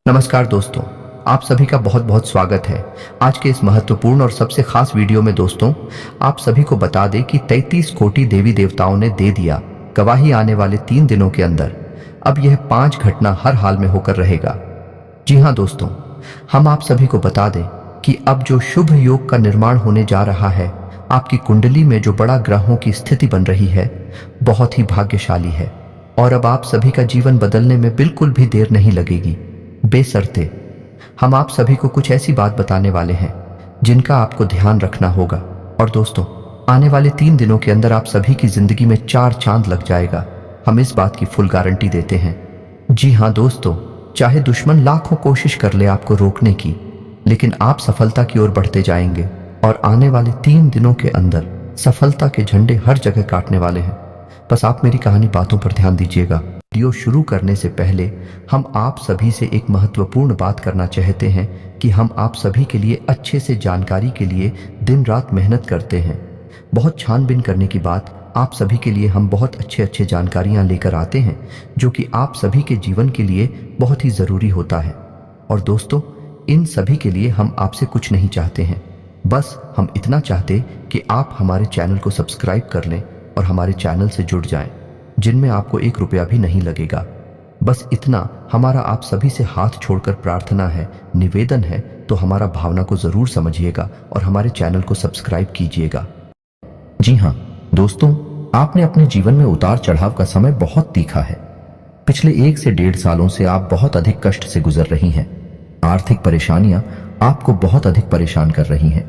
नमस्कार दोस्तों, आप सभी का बहुत बहुत स्वागत है आज के इस महत्वपूर्ण और सबसे खास वीडियो में। दोस्तों, आप सभी को बता दें कि 33 कोटि देवी देवताओं ने दे दिया गवाही आने वाले 3 दिनों के अंदर। अब यह 5 घटना हर हाल में होकर रहेगा। जी हाँ दोस्तों, हम आप सभी को बता दें कि अब जो शुभ योग का निर्माण होने जा रहा है, आपकी कुंडली में जो बड़ा ग्रहों की स्थिति बन रही है, बहुत ही भाग्यशाली है। और अब आप सभी का जीवन बदलने में बिल्कुल भी देर नहीं लगेगी। बेशर्ते हम आप सभी को कुछ ऐसी बात बताने वाले हैं जिनका आपको ध्यान रखना होगा। और दोस्तों, आने वाले 3 दिनों के अंदर आप सभी की जिंदगी में 4 चांद लग जाएगा। हम इस बात की फुल गारंटी देते हैं। जी हाँ दोस्तों, चाहे दुश्मन लाखों कोशिश कर ले आपको रोकने की, लेकिन आप सफलता की ओर बढ़ते जाएंगे। और आने वाले 3 दिनों के अंदर सफलता के झंडे हर जगह काटने वाले हैं। बस आप मेरी कहानी बातों पर ध्यान दीजिएगा। वीडियो शुरू करने से पहले हम आप सभी से एक महत्वपूर्ण बात करना चाहते हैं कि हम आप सभी के लिए अच्छे से जानकारी के लिए दिन रात मेहनत करते हैं। बहुत छानबीन करने की बात, आप सभी के लिए हम बहुत अच्छे जानकारियां लेकर आते हैं जो कि आप सभी के जीवन के लिए बहुत ही ज़रूरी होता है। और दोस्तों, इन सभी के लिए हम आपसे कुछ नहीं चाहते हैं, बस हम इतना चाहते कि आप हमारे चैनल को सब्सक्राइब कर लें और हमारे चैनल से जुड़ जाएं, जिनमें आपको 1 रुपया भी नहीं लगेगा। बस इतना हमारा आप सभी से हाथ छोड़कर प्रार्थना है, निवेदन है। तो हमारा भावना को जरूर समझिएगा और हमारे चैनल को सब्सक्राइब कीजिएगा। जी हाँ दोस्तों, आपने अपने जीवन में उतार चढ़ाव का समय बहुत तीखा है। पिछले 1 से 1.5 सालों से आप बहुत अधिक कष्ट से गुजर रही हैं। आर्थिक परेशानियां आपको बहुत अधिक परेशान कर रही हैं।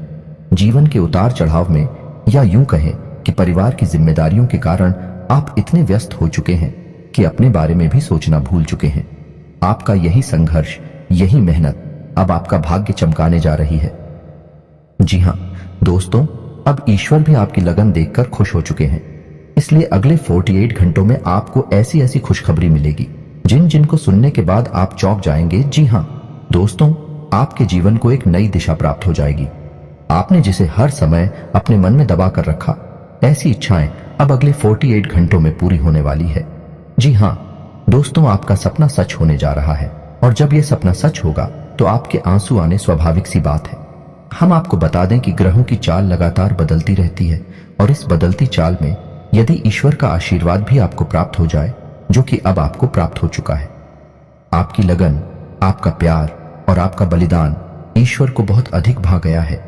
जीवन के उतार चढ़ाव में, या यूं कहें कि परिवार की जिम्मेदारियों के कारण आप इतने व्यस्त हो चुके हैं कि अपने बारे में भी सोचना भूल चुके हैं। आपका यही संघर्ष, यही मेहनत अब आपका भाग्य चमकाने जा रही है। जी हां दोस्तों, अब ईश्वर भी आपकी लगन देखकर खुश हो चुके हैं। इसलिए अगले 48 घंटों में आपको ऐसी ऐसी खुशखबरी मिलेगी जिनको सुनने के बाद आप चौंक जाएंगे। जी हां दोस्तों, आपके जीवन को एक नई दिशा प्राप्त हो जाएगी। आपने जिसे हर समय अपने मन में दबा कर रखा, ऐसी इच्छाएं अब अगले 48 घंटों में पूरी होने वाली है। जी हां दोस्तों, आपका सपना सच होने जा रहा है। और जब यह सपना सच होगा तो आपके आंसू आने स्वाभाविक सी बात है। हम आपको बता दें कि ग्रहों की चाल लगातार बदलती रहती है, और इस बदलती चाल में यदि ईश्वर का आशीर्वाद भी आपको प्राप्त हो जाए, जो कि अब आपको प्राप्त हो चुका है, आपकी लगन, आपका प्यार और आपका बलिदान ईश्वर को बहुत अधिक भा गया है।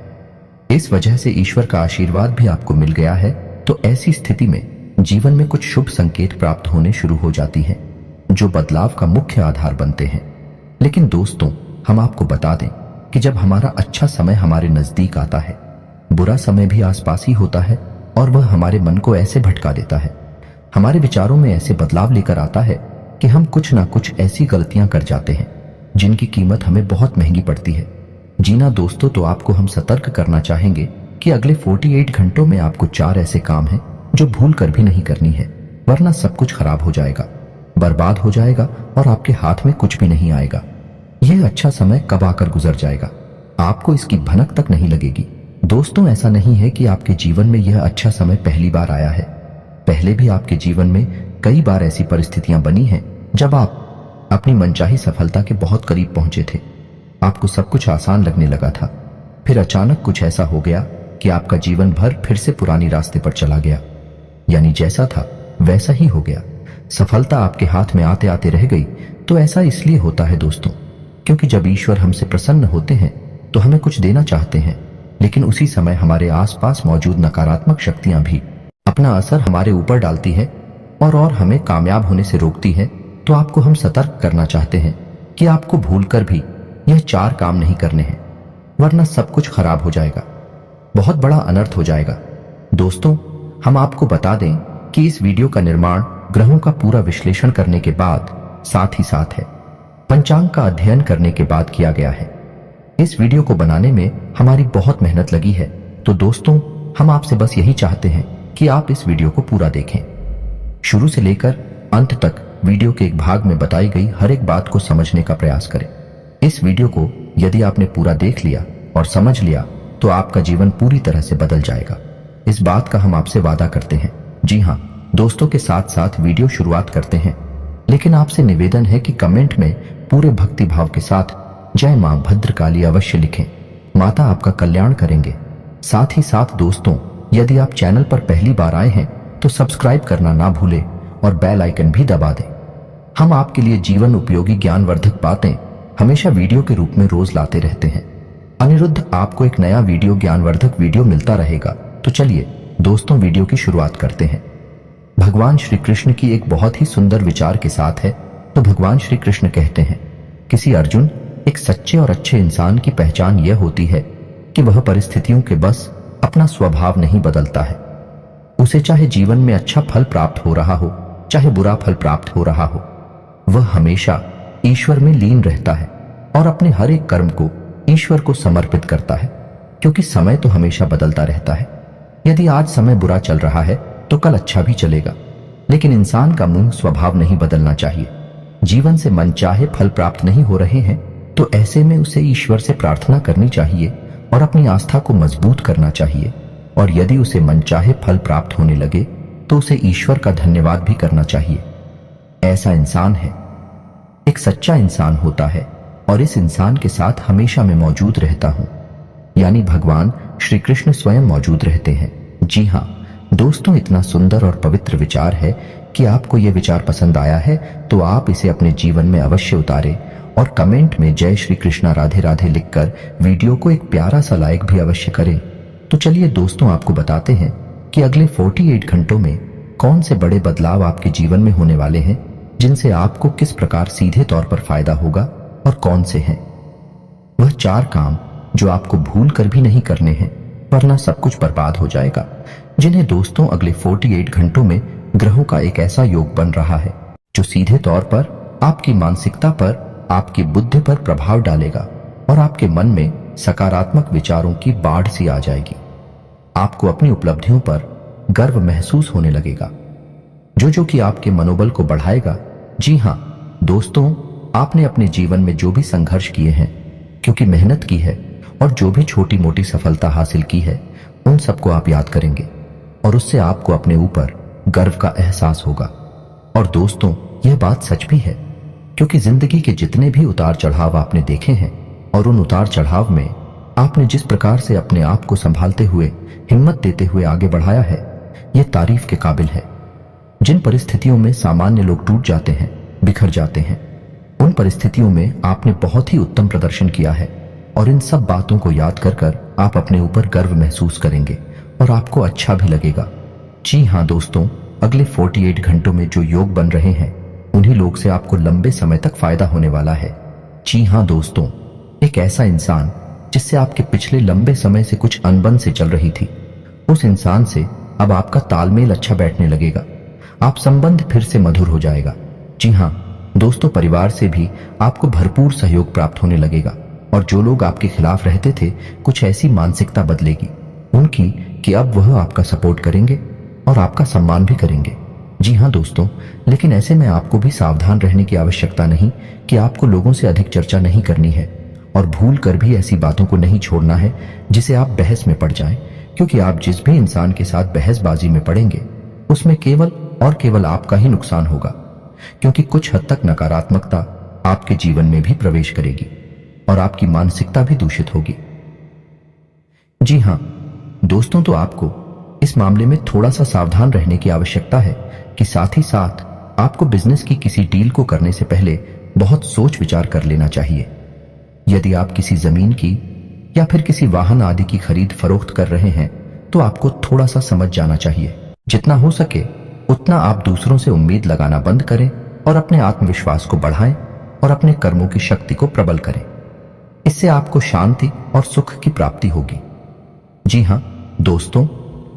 इस वजह से ईश्वर का आशीर्वाद भी आपको मिल गया है। तो ऐसी स्थिति में जीवन में कुछ शुभ संकेत प्राप्त होने शुरू हो जाती हैं, जो बदलाव का मुख्य आधार बनते हैं। लेकिन दोस्तों, हम आपको बता दें कि जब हमारा अच्छा समय हमारे नजदीक आता है, बुरा समय भी आसपास ही होता है, और वह हमारे मन को ऐसे भटका देता है, हमारे विचारों में ऐसे बदलाव लेकर आता है कि हम कुछ ना कुछ ऐसी गलतियां कर जाते हैं जिनकी कीमत हमें बहुत महंगी पड़ती है। जी ना दोस्तों, तो आपको हम सतर्क करना चाहेंगे कि अगले 48 घंटों में आपको 4 ऐसे काम हैं जो भूल कर भी नहीं करनी है, वरना सब कुछ खराब हो जाएगा, बर्बाद हो जाएगा और आपके हाथ में कुछ भी नहीं आएगा। यह अच्छा समय कब आकर गुजर जाएगा, आपको इसकी भनक तक नहीं लगेगी। दोस्तों, ऐसा नहीं है कि आपके जीवन में यह अच्छा समय पहली बार आया है। पहले भी आपके जीवन में कई बार ऐसी परिस्थितियां बनी हैं जब आप अपनी मनचाही सफलता के बहुत करीब पहुंचे थे। आपको सब कुछ आसान लगने लगा था, फिर अचानक कुछ ऐसा हो गया कि आपका जीवन भर फिर से पुरानी रास्ते पर चला गया। यानी जैसा था वैसा ही हो गया। सफलता आपके हाथ में आते आते रह गई। तो ऐसा इसलिए होता है दोस्तों, क्योंकि जब ईश्वर हमसे प्रसन्न होते हैं तो हमें कुछ देना चाहते हैं, लेकिन उसी समय हमारे आसपास मौजूद नकारात्मक शक्तियां भी अपना असर हमारे ऊपर डालती है और हमें कामयाब होने से रोकती है। तो आपको हम सतर्क करना चाहते हैं कि आपको भूलकर भी यह 4 काम नहीं करने हैं, वरना सब कुछ खराब हो जाएगा, बहुत बड़ा अनर्थ हो जाएगा। दोस्तों, हम आपको बता दें कि इस वीडियो का निर्माण ग्रहों का पूरा विश्लेषण करने के बाद, साथ ही साथ है पंचांग का अध्ययन करने के बाद किया गया है। इस वीडियो को बनाने में हमारी बहुत मेहनत लगी है। तो दोस्तों, हम आपसे बस यही चाहते हैं कि आप इस वीडियो को पूरा देखें, शुरू से लेकर अंत तक। वीडियो के एक भाग में बताई गई हर एक बात को समझने का प्रयास करें। इस वीडियो को यदि आपने पूरा देख लिया और समझ लिया तो आपका जीवन पूरी तरह से बदल जाएगा। इस बात का हम आपसे वादा करते हैं। जी हाँ दोस्तों, के साथ साथ वीडियो शुरुआत करते हैं, लेकिन आपसे निवेदन है कि कमेंट में पूरे भक्ति भाव के साथ जय मां भद्रकाली अवश्य लिखें। माता आपका कल्याण करेंगे। साथ ही साथ दोस्तों, यदि आप चैनल पर पहली बार आए हैं तो सब्सक्राइब करना ना भूलें और बेल आइकन भी दबा दें। हम आपके लिए जीवन उपयोगी ज्ञानवर्धक बातें हमेशा वीडियो के रूप में रोज लाते रहते हैं। अनिरुद्ध आपको एक नया वीडियो ज्ञानवर्धक वीडियो मिलता रहेगा। तो चलिए दोस्तों, वीडियो की शुरुआत करते हैं। भगवान श्री कृष्ण की एक बहुत ही सुंदर विचार के साथ है। तो भगवान श्री कृष्ण कहते हैं, किसी अर्जुन, एक सच्चे और अच्छे इंसान की पहचान यह होती है कि वह परिस्थितियों के बस अपना स्वभाव नहीं बदलता है। उसे चाहे जीवन में अच्छा फल प्राप्त हो रहा हो, चाहे बुरा फल प्राप्त हो रहा हो, वह हमेशा ईश्वर में लीन रहता है और अपने हर एक कर्म को ईश्वर को समर्पित करता है, क्योंकि समय तो हमेशा बदलता रहता है। यदि आज समय बुरा चल रहा है तो कल अच्छा भी चलेगा, लेकिन इंसान का मूल स्वभाव नहीं बदलना चाहिए। जीवन से मनचाहे फल प्राप्त नहीं हो रहे हैं तो ऐसे में उसे ईश्वर से प्रार्थना करनी चाहिए और अपनी आस्था को मजबूत करना चाहिए। और यदि उसे मनचाहे फल प्राप्त होने लगे तो उसे ईश्वर का धन्यवाद भी करना चाहिए। ऐसा इंसान है, एक सच्चा इंसान होता है और इस इंसान के साथ हमेशा मैं मौजूद रहता हूं, यानी भगवान श्री कृष्ण स्वयं मौजूद रहते हैं। जी हां दोस्तों, इतना सुंदर और पवित्र विचार है कि आपको यह विचार पसंद आया है तो आप इसे अपने जीवन में अवश्य उतारें और कमेंट में जय श्री कृष्णा राधे राधे लिखकर वीडियो को एक प्यारा सा लाइक भी अवश्य करें। तो चलिए दोस्तों, आपको बताते हैं कि अगले 48 घंटों में कौन से बड़े बदलाव आपके जीवन में होने वाले हैं, जिनसे आपको किस प्रकार सीधे तौर पर फायदा होगा और कौन से हैं। वह 4 काम जो आपको भूल कर भी नहीं करने हैं, वरना सब कुछ बर्बाद हो जाएगा, जिन्हें दोस्तों अगले 48 घंटों में ग्रहों का एक ऐसा योग बन रहा है जो सीधे तौर पर आपकी मानसिकता पर, आपकी बुद्धि पर प्रभाव डालेगा और आपके मन में सकारात्मक विचारों की बाढ़ सी आ जाएगी। आपको अपनी उपलब्धियों पर गर्व महसूस होने लगेगा, जो कि आपके मनोबल को बढ़ाएगा। जी हां दोस्तों, आपने अपने जीवन में जो भी संघर्ष किए हैं, क्योंकि मेहनत की है और जो भी छोटी मोटी सफलता हासिल की है, उन सबको आप याद करेंगे और उससे आपको अपने ऊपर गर्व का एहसास होगा। और दोस्तों, यह बात सच भी है, क्योंकि जिंदगी के जितने भी उतार चढ़ाव आपने देखे हैं और उन उतार चढ़ाव में आपने जिस प्रकार से अपने आप को संभालते हुए, हिम्मत देते हुए आगे बढ़ाया है, यह तारीफ के काबिल है। जिन परिस्थितियों में सामान्य लोग टूट जाते हैं, बिखर जाते हैं, उन परिस्थितियों में आपने बहुत ही उत्तम प्रदर्शन किया है और इन सब बातों को याद कर कर आप अपने ऊपर गर्व महसूस करेंगे और आपको अच्छा भी लगेगा। जी हां दोस्तों, अगले 48 घंटों में जो योग बन रहे हैं, उन्हीं लोग से आपको लंबे समय तक फायदा होने वाला है। जी हां दोस्तों, एक ऐसा इंसान जिससे आपके पिछले लंबे समय से कुछ अनबन से चल रही थी, उस इंसान से अब आपका तालमेल अच्छा बैठने लगेगा। आप संबंध फिर से मधुर हो जाएगा। जी हां दोस्तों, परिवार से भी आपको भरपूर सहयोग प्राप्त होने लगेगा और जो लोग आपके खिलाफ रहते थे, कुछ ऐसी मानसिकता बदलेगी उनकी कि अब वह आपका सपोर्ट करेंगे और आपका सम्मान भी करेंगे। जी हां दोस्तों, लेकिन ऐसे में आपको भी सावधान रहने की आवश्यकता नहीं कि आपको लोगों से अधिक चर्चा नहीं करनी है और भूल कर भी ऐसी बातों को नहीं छोड़ना है जिसे आप बहस में पड़ जाएं, क्योंकि आप जिस भी इंसान के साथ बहसबाजी में पड़ेंगे उसमें केवल और केवल आपका ही नुकसान होगा, क्योंकि कुछ हद तक नकारात्मकता आपके जीवन में भी प्रवेश करेगी और आपकी मानसिकता भी दूषित होगी। जी हां दोस्तों, तो आपको इस मामले में थोड़ा सा सावधान रहने की आवश्यकता है कि साथ ही साथ आपको बिजनेस की किसी डील को करने से पहले बहुत सोच विचार कर लेना चाहिए। यदि आप किसी जमीन की या फिर किसी वाहन आदि की खरीद फरोख्त कर रहे हैं तो आपको थोड़ा सा समझ जाना चाहिए। जितना हो सके उतना आप दूसरों से उम्मीद लगाना बंद करें और अपने आत्मविश्वास को बढ़ाएं और अपने कर्मों की शक्ति को प्रबल करें। इससे आपको शांति और सुख की प्राप्ति होगी। जी हां दोस्तों,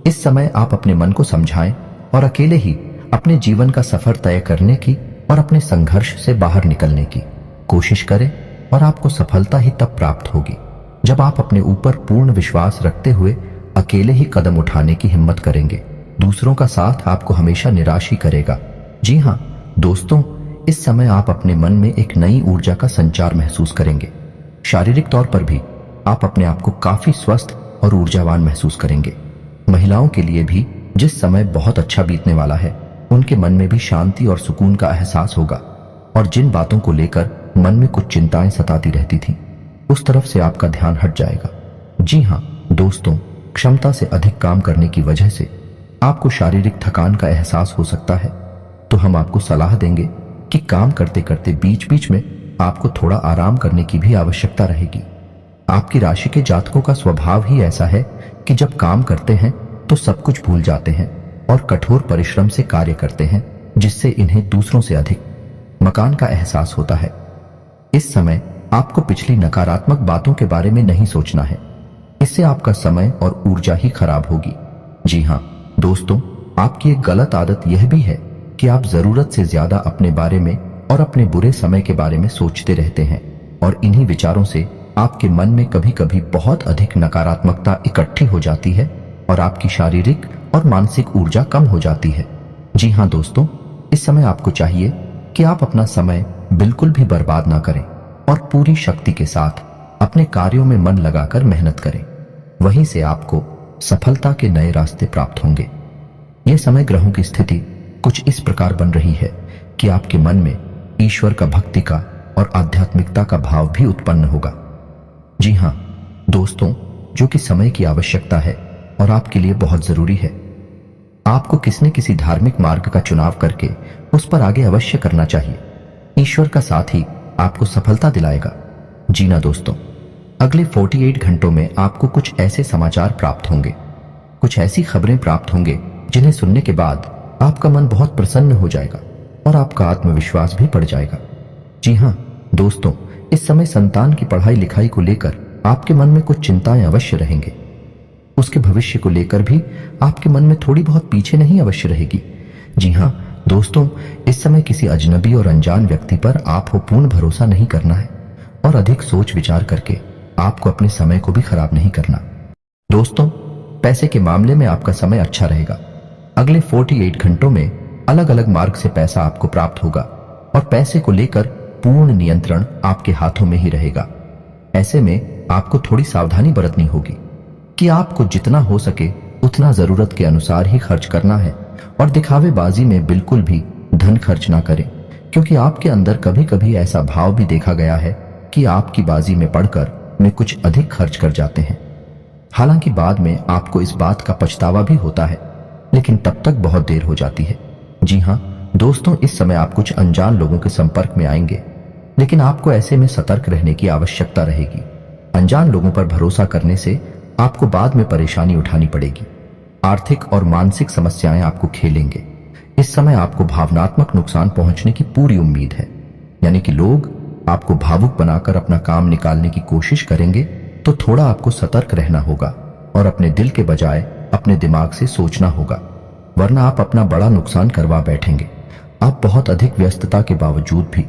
इस समय आप अपने मन को समझाएं और अकेले ही अपने जीवन का सफर तय करने की और अपने संघर्ष से बाहर निकलने की कोशिश करें और आपको सफलता ही तब प्राप्त होगी जब आप अपने ऊपर पूर्ण विश्वास रखते हुए अकेले ही कदम उठाने की हिम्मत करेंगे। दूसरों का साथ आपको हमेशा निराश ही करेगा। जी हां दोस्तों, इस समय आप अपने मन में एक नई ऊर्जा का संचार महसूस करेंगे। शारीरिक तौर पर भी आप अपने आप को काफी स्वस्थ और ऊर्जावान महसूस करेंगे। महिलाओं के लिए भी जिस समय बहुत अच्छा बीतने वाला है, उनके मन में भी शांति और सुकून का एहसास होगा और जिन बातों को लेकर मन में कुछ चिंताएं सताती रहती थीं, उस तरफ से आपका ध्यान हट जाएगा। जी हाँ दोस्तों, क्षमता से अधिक काम करने की वजह से आपको शारीरिक थकान का एहसास हो सकता है, तो हम आपको सलाह देंगे कि काम करते करते बीच बीच में आपको थोड़ा आराम करने की भी आवश्यकता रहेगी। आपकी राशि के जातकों का स्वभाव ही ऐसा है कि जब काम करते हैं तो सब कुछ भूल जाते हैं और कठोर परिश्रम से कार्य करते हैं, जिससे इन्हें दूसरों से अधिक मकान का एहसास होता है। इस समय आपको पिछली नकारात्मक बातों के बारे में नहीं सोचना है, इससे आपका समय और ऊर्जा ही खराब होगी। जी हाँ दोस्तों, आपकी एक गलत आदत यह भी है कि आप जरूरत से ज्यादा अपने बारे में और अपने बुरे समय के बारे में सोचते रहते हैं, और इन्हीं विचारों से आपके मन में कभी कभी बहुत अधिक नकारात्मकता इकट्ठी हो जाती है और आपकी शारीरिक और मानसिक ऊर्जा कम हो जाती है। जी हाँ दोस्तों, इस समय आपको चाहिए कि आप अपना समय बिल्कुल भी बर्बाद ना करें और पूरी शक्ति के साथ अपने कार्यों में मन लगाकर मेहनत करें। वहीं से आपको सफलता के नए रास्ते प्राप्त होंगे। यह समय ग्रहों की स्थिति कुछ इस प्रकार बन रही है कि आपके मन में ईश्वर का भक्ति का और आध्यात्मिकता का भाव भी उत्पन्न होगा। जी हाँ दोस्तों, जो कि समय की आवश्यकता है और आपके लिए बहुत जरूरी है। आपको किसी न किसी धार्मिक मार्ग का चुनाव करके उस पर आगे अवश्य करना चाहिए। ईश्वर का साथ ही आपको सफलता दिलाएगा। जी ना दोस्तों, अगले 48 घंटों में आपको कुछ ऐसे समाचार प्राप्त होंगे, कुछ ऐसी खबरें प्राप्त होंगे जिन्हें सुनने के बाद आपका मन बहुत प्रसन्न हो जाएगा और आपका आत्मविश्वास भी बढ़ जाएगा। जी हाँ दोस्तों, इस समय संतान की पढ़ाई लिखाई को लेकर आपके मन में कुछ चिंताएं अवश्य रहेंगे। उसके भविष्य को लेकर भी आपके मन में थोड़ी बहुत पीछे नहीं अवश्य रहेगी। जी हाँ दोस्तों, इस समय किसी अजनबी और अनजान व्यक्ति पर आपको पूर्ण भरोसा नहीं करना है और अधिक सोच विचार करके आपको अपने समय को भी खराब नहीं करना। दोस्तों, पैसे के मामले में आपका समय अच्छा रहेगा। अगले 48 घंटों में अलग अलग मार्ग से पैसा आपको प्राप्त होगा और पैसे को लेकर पूर्ण नियंत्रण आपके हाथों में ही रहेगा। ऐसे में आपको थोड़ी सावधानी बरतनी होगी कि आपको जितना हो सके उतना जरूरत के अनुसार ही खर्च करना है और दिखावेबाजी में बिल्कुल भी धन खर्च ना करें, क्योंकि आपके अंदर कभी कभी ऐसा भाव भी देखा गया है कि आपकी बाजी में पड़कर में कुछ अधिक खर्च कर जाते हैं। हालांकि बाद में आपको इस बात का पछतावा भी होता है, लेकिन तब तक बहुत देर हो जाती है। जी हाँ दोस्तों, इस समय आप कुछ अनजान लोगों के संपर्क में आएंगे, लेकिन आपको ऐसे में सतर्क रहने की आवश्यकता रहेगी। अनजान लोगों पर भरोसा करने से आपको बाद में परेशानी उठानी पड़ेगी। आर्थिक और मानसिक समस्याएं आपको खेलेंगे। इस समय आपको भावनात्मक नुकसान पहुंचने की पूरी उम्मीद है, यानी कि लोग आपको भावुक बनाकर अपना काम निकालने की कोशिश करेंगे, तो थोड़ा आपको सतर्क रहना होगा और अपने दिल के बजाय अपने दिमाग से सोचना होगा, वरना आप अपना बड़ा नुकसान करवा बैठेंगे। आप बहुत अधिक व्यस्तता के बावजूद भी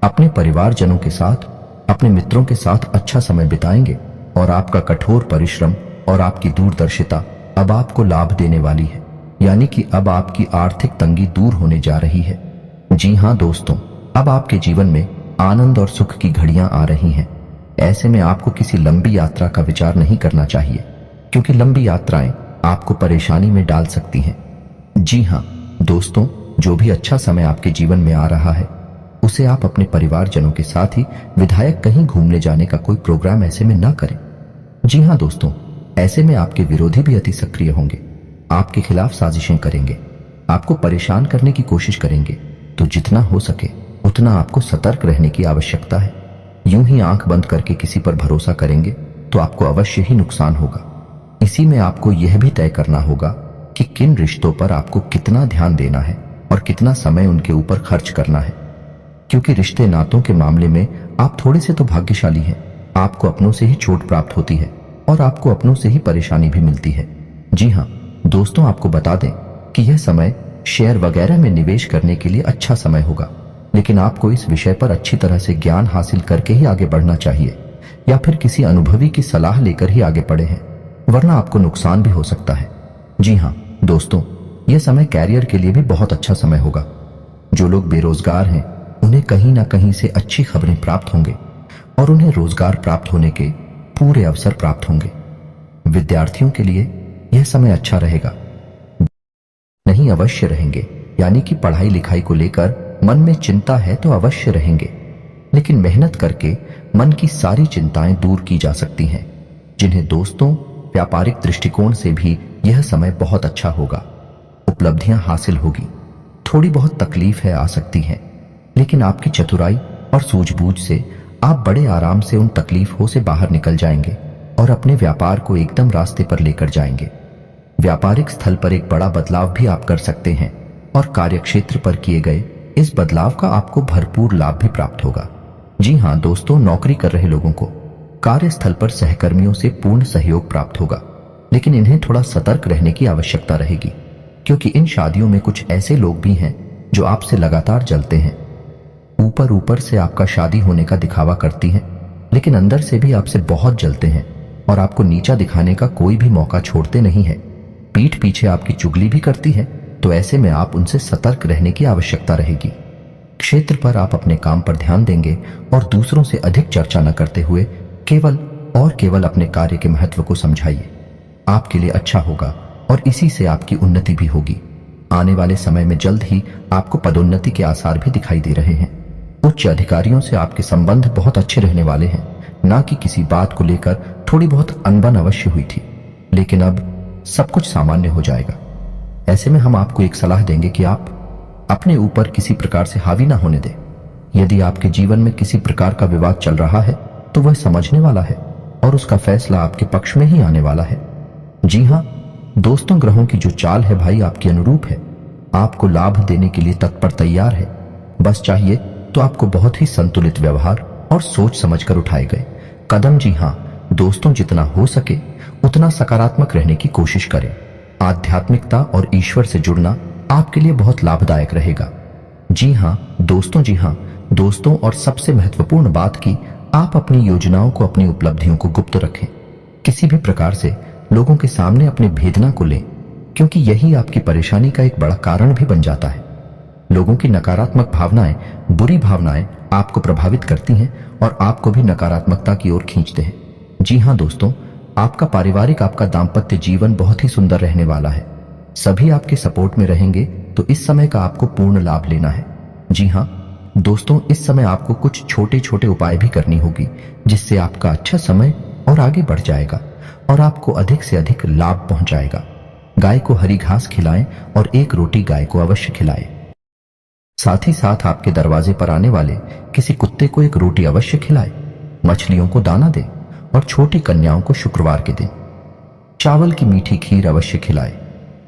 अपने परिवारजनों के साथ, अपने मित्रों के साथ अच्छा समय बिताएंगे और आपका कठोर परिश्रम और आपकी दूरदर्शिता अब आपको लाभ देने वाली है, यानी कि अब आपकी आर्थिक तंगी दूर होने जा रही है। जी हाँ दोस्तों, अब आपके जीवन में आनंद और सुख की घड़ियां आ रही हैं। ऐसे में आपको किसी लंबी यात्रा का विचार नहीं करना चाहिए, क्योंकि लंबी यात्राएं आपको परेशानी में डाल सकती हैं। जी हाँ दोस्तों, जो भी अच्छा समय आपके जीवन में आ रहा है उसे आप अपने परिवारजनों के साथ ही विधायक कहीं घूमने जाने का कोई प्रोग्राम ऐसे में ना करें। जी हाँ दोस्तों, ऐसे में आपके विरोधी भी अति सक्रिय होंगे, आपके खिलाफ साजिशें करेंगे, आपको परेशान करने की कोशिश करेंगे। तो जितना हो सके उतना आपको सतर्क रहने की आवश्यकता है। यूं ही आंख बंद करके किसी पर भरोसा करेंगे तो आपको अवश्य ही नुकसान होगा। इसी में आपको यह भी तय करना होगा कि किन रिश्तों पर आपको कितना ध्यान देना है और कितना समय उनके ऊपर खर्च करना है, क्योंकि रिश्ते नातों के मामले में आप थोड़े से तो भाग्यशाली हैं। आपको अपनों से ही चोट प्राप्त होती है और आपको अपनों से ही परेशानी भी मिलती है। जी हाँ दोस्तों, आपको बता दें कि यह समय शेयर वगैरह में निवेश करने के लिए अच्छा समय होगा, लेकिन आपको इस विषय पर अच्छी तरह से ज्ञान हासिल करके ही आगे बढ़ना चाहिए, या फिर किसी अनुभवी की सलाह लेकर ही आगे बढ़े हैं, वरना आपको नुकसान भी हो सकता है। जी हाँ दोस्तों, यह समय कैरियर के लिए भी बहुत अच्छा समय होगा। जो लोग बेरोजगार हैं उन्हें कहीं ना कहीं से अच्छी खबरें प्राप्त होंगे और उन्हें रोजगार प्राप्त होने के पूरे अवसर प्राप्त होंगे। विद्यार्थियों के लिए यह समय अच्छा रहेगा, नहीं अवश्य रहेंगे, यानी कि पढ़ाई लिखाई को लेकर मन में चिंता है तो अवश्य रहेंगे। लेकिन मेहनत करके मन की सारी चिंताएं दूर की जा सकती हैं। जिन्हें दोस्तों व्यापारिक दृष्टिकोण से भी यह समय बहुत अच्छा होगा। उपलब्धियां हासिल होगी, थोड़ी बहुत तकलीफ आ सकती हैं, लेकिन आपकी चतुराई और सूझबूझ से आप बड़े आराम से उन तकलीफों से बाहर निकल जाएंगे और अपने व्यापार को एकदम रास्ते पर लेकर जाएंगे। व्यापारिक स्थल पर एक बड़ा बदलाव भी आप कर सकते हैं और कार्यक्षेत्र पर किए गए इस बदलाव का आपको भरपूर लाभ भी प्राप्त होगा। जी हां दोस्तों, नौकरी कर रहे लोगों को कार्यस्थल पर सहकर्मियों से पूर्ण सहयोग प्राप्त होगा, लेकिन इन्हें थोड़ा सतर्क रहने की आवश्यकता रहेगी, क्योंकि इन शादियों में कुछ ऐसे लोग भी हैं जो आपसे लगातार जलते हैं। ऊपर ऊपर से आपका शादी होने का दिखावा करती हैं, लेकिन अंदर से भी आपसे बहुत जलते हैं और आपको नीचा दिखाने का कोई भी मौका छोड़ते नहीं है। पीठ पीछे आपकी चुगली भी करती है, तो ऐसे में आप उनसे सतर्क रहने की आवश्यकता रहेगी। क्षेत्र पर आप अपने काम पर ध्यान देंगे और दूसरों से अधिक चर्चा न करते हुए केवल अपने कार्य के महत्व को समझाइए। आपके लिए अच्छा होगा और इसी से आपकी उन्नति भी होगी। आने वाले समय में जल्द ही आपको पदोन्नति के आसार भी दिखाई दे रहे हैं। उच्च अधिकारियों से आपके संबंध बहुत अच्छे रहने वाले हैं। ना कि किसी बात को लेकर थोड़ी बहुत अनबन अवश्य हुई थी, लेकिन अब सब कुछ सामान्य हो जाएगा। ऐसे में हम आपको एक सलाह देंगे कि आप अपने ऊपर किसी प्रकार से हावी ना होने दें। यदि आपके जीवन में किसी प्रकार का विवाद चल रहा है तो वह समझने वाला है और उसका फैसला आपके पक्ष में ही आने वाला है। जी हां दोस्तों, ग्रहों की जो चाल है भाई आपके अनुरूप है, आपको लाभ देने के लिए तत्पर तैयार है। बस चाहिए तो आपको बहुत ही संतुलित व्यवहार और सोच समझकर उठाए गए कदम। जी हां दोस्तों, जितना हो सके उतना सकारात्मक रहने की कोशिश करें। आध्यात्मिकता और ईश्वर से जुड़ना आपके लिए बहुत लाभदायक रहेगा। जी हां दोस्तों, और सबसे महत्वपूर्ण बात कि आप अपनी योजनाओं को, अपनी उपलब्धियों को गुप्त रखें। किसी भी प्रकार से लोगों के सामने अपने भेद ना खोलें, क्योंकि यही आपकी परेशानी का एक बड़ा कारण भी बन जाता है। लोगों की नकारात्मक भावनाएं, बुरी भावनाएं आपको प्रभावित करती हैं और आपको भी नकारात्मकता की ओर खींचते हैं। जी हां दोस्तों, आपका पारिवारिक, आपका दाम्पत्य जीवन बहुत ही सुंदर रहने वाला है। सभी आपके सपोर्ट में रहेंगे, तो इस समय का आपको पूर्ण लाभ लेना है। जी हां दोस्तों, इस समय आपको कुछ छोटे छोटे उपाय भी करनी होगी, जिससे आपका अच्छा समय और आगे बढ़ जाएगा और आपको अधिक से अधिक लाभ पहुंचाएगा। गाय को हरी घास खिलाएं और एक रोटी गाय को अवश्य खिलाएं। साथ ही साथ आपके दरवाजे पर आने वाले किसी कुत्ते को एक रोटी अवश्य खिलाएं। मछलियों को दाना दें और छोटी कन्याओं को शुक्रवार के दिन चावल की मीठी खीर अवश्य खिलाएं।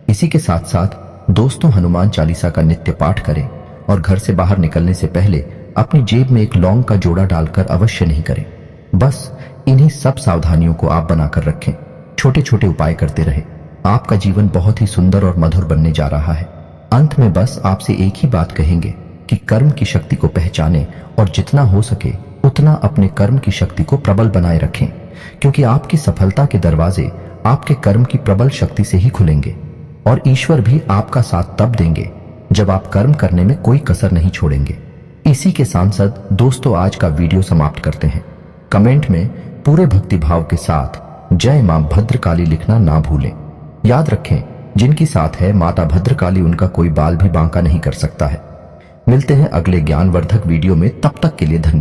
इसी के साथ साथ दोस्तों, हनुमान चालीसा का नित्य पाठ करें और घर से बाहर निकलने से पहले अपनी जेब में एक लौंग का जोड़ा डालकर अवश्य नहीं करें। बस इन्हीं सब सावधानियों को आप बनाकर रखें। छोटे छोटे उपाय करते रहें। आपका जीवन बहुत ही सुंदर और मधुर बनने जा रहा है। अंत में बस आपसे एक ही बात कहेंगे कि कर्म की शक्ति को पहचानें और जितना हो सके उतना अपने कर्म की शक्ति को प्रबल बनाए रखें, क्योंकि आपकी सफलता के दरवाजे आपके कर्म की प्रबल शक्ति से ही खुलेंगे और ईश्वर भी आपका साथ तब देंगे जब आप कर्म करने में कोई कसर नहीं छोड़ेंगे। इसी के सांसद दोस्तों, आज का वीडियो समाप्त करते हैं। कमेंट में पूरे भक्तिभाव के साथ जय मां भद्रकाली लिखना ना भूलें। याद रखें, जिनकी साथ है माता भद्रकाली, उनका कोई बाल भी बांका नहीं कर सकता है। मिलते हैं अगले ज्ञानवर्धक वीडियो में, तब तक के लिए धन्यवाद।